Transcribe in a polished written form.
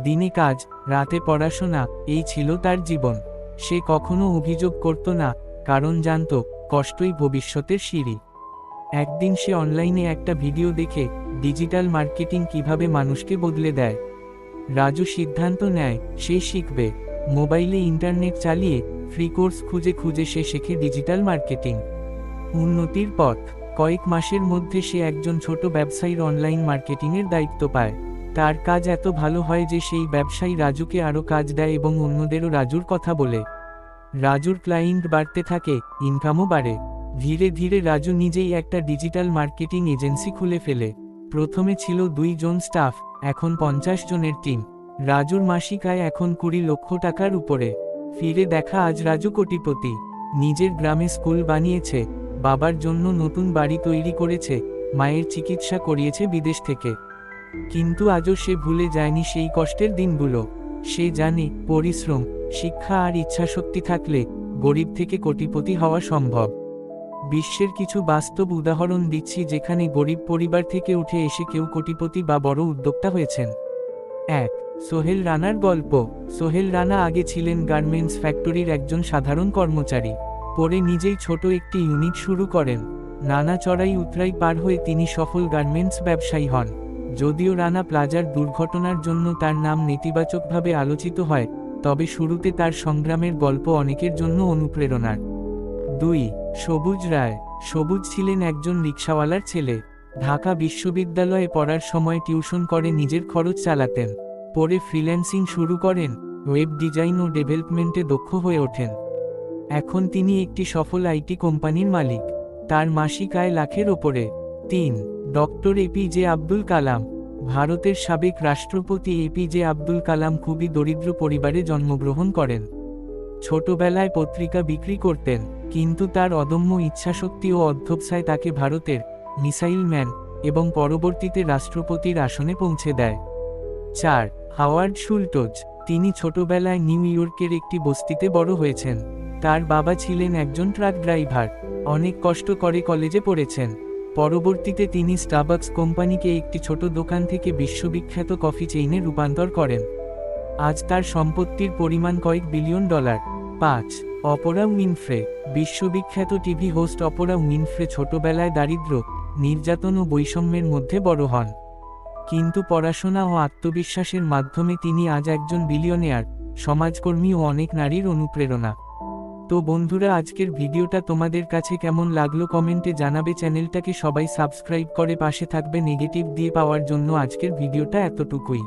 দিনে কাজ, রাতে পড়াশোনা, এই ছিল তার জীবন। সে কখনো অভিযোগ করত না, কারণ জানত কষ্টই ভবিষ্যতের সিঁড়ি। একদিন সে অনলাইনে একটা ভিডিও দেখে ডিজিটাল মার্কেটিং কিভাবে মানুষকে বদলে দেয়। রাজু সিদ্ধান্ত নেয় সে শিখবে। মোবাইলে ইন্টারনেট চালিয়ে ফ্রি কোর্স খুঁজে খুঁজে সে শেখে ডিজিটাল মার্কেটিং। উন্নতির পথ। কয়েক মাসের মধ্যে সে একজন ছোট ব্যবসায়ীর অনলাইন মার্কেটিংয়ের দায়িত্ব পায়। তার কাজ এত ভালো হয় যে সেই ব্যবসায়ী রাজুকে আরও কাজ দেয় এবং অন্যদেরও রাজুর কথা বলে। রাজুর ক্লায়েন্ট বাড়তে থাকে, ইনকামও বাড়ে। ধীরে ধীরে রাজু নিজেই একটা ডিজিটাল মার্কেটিং এজেন্সি খুলে ফেলে। প্রথমে ছিল 2 জন স্টাফ, এখন 50 জনের টিম। রাজুর মাসিক আয় এখন 20 লক্ষ টাকার উপরে। ফিরে দেখা আজ রাজু কোটিপতি। নিজের গ্রামে স্কুল বানিয়েছে, বাবার জন্য নতুন বাড়ি তৈরি করেছে, মায়ের চিকিৎসা করিয়েছে বিদেশ থেকে। কিন্তু আজও সে ভুলে যায়নি সেই কষ্টের দিনগুলো। সে জানে পরিশ্রম, শিক্ষা আর ইচ্ছাশক্তি থাকলে গরিব থেকে কোটিপতি হওয়া সম্ভব। বিশ্বের কিছু বাস্তব উদাহরণ দিচ্ছি যেখানে গরিব পরিবার থেকে উঠে এসে কেউ কোটিপতি বা বড় উদ্যোক্তা হয়েছেন। 1. সোহেল রানার গল্প। সোহেল রানা আগে ছিলেন গার্মেন্টস ফ্যাক্টরির একজন সাধারণ কর্মচারী। পরে নিজেই ছোট একটি ইউনিট শুরু করেন। নানা চড়াই উতরাই পার হয়ে তিনি সফল গার্মেন্টস ব্যবসায়ী হন। যদিও রানা প্লাজার দুর্ঘটনার জন্য তার নাম নেতিবাচকভাবে আলোচিত হয়, তবে শুরুতে তার সংগ্রামের গল্প অনেকের জন্য অনুপ্রেরণার। 2. সবুজ রায়। সবুজ ছিলেন একজন রিকশাওয়ালার ছেলে। ঢাকা বিশ্ববিদ্যালয়ে পড়ার সময় টিউশন করে নিজের খরচ চালাতেন। পরে ফ্রিল্যান্সিং শুরু করেন, ওয়েব ডিজাইন ও ডেভেলপমেন্টে দক্ষ হয়ে ওঠেন। এখন তিনি একটি সফল আইটি কোম্পানির মালিক। তার মাসিক আয় লাখের ওপরে। 3. Doctor APJ Abdul Kalam. ভারতের সাবেক রাষ্ট্রপতি এপিজে আব্দুল কালাম খুবই দরিদ্র পরিবারে জন্মগ্রহণ করেন। ছোটবেলায় পত্রিকা বিক্রি করতেন, কিন্তু তার অদম্য ইচ্ছাশক্তি ও অধ্যবসায় তাকে ভারতের মিসাইল ম্যান এবং পরবর্তীতে রাষ্ট্রপতির আসনে পৌঁছে দেয়। 4. হাওয়ার্ড শুল্টজ। তিনি ছোটবেলায় নিউ ইয়র্কের একটি বস্তিতে বড় হয়েছেন। তার বাবা ছিলেন একজন ট্রাক ড্রাইভার। অনেক কষ্ট করে কলেজে পড়েছেন। পরবর্তীতে তিনি স্টারবাকস কোম্পানিকে একটি ছোট দোকান থেকে বিশ্ববিখ্যাত কফি চেইনে রূপান্তর করেন। আজ তার সম্পত্তির পরিমাণ কয়েক বিলিয়ন ডলার। 5. অপরা উইনফ্রে। বিশ্ববিখ্যাত টিভি হোস্ট অপরা উইনফ্রে ছোটবেলায় দারিদ্র্য, নির্যাতন ও বৈষম্যের মধ্যে বড় হন। কিন্তু পড়াশোনা ও আত্মবিশ্বাসের মাধ্যমে তিনি আজ একজন বিলিয়নেয়ার, সমাজকর্মী ও অনেক নারীর অনুপ্রেরণা। তো বন্ধুরা, আজকের ভিডিওটা তোমাদের কাছে কেমন লাগলো কমেন্টে জানাবে। চ্যানেলটাকে সবাই সাবস্ক্রাইব করে পাশে থাকবে। নেগেটিভ দিয়ে পাওয়ার জন্য আজকের ভিডিওটা এতটুকুই।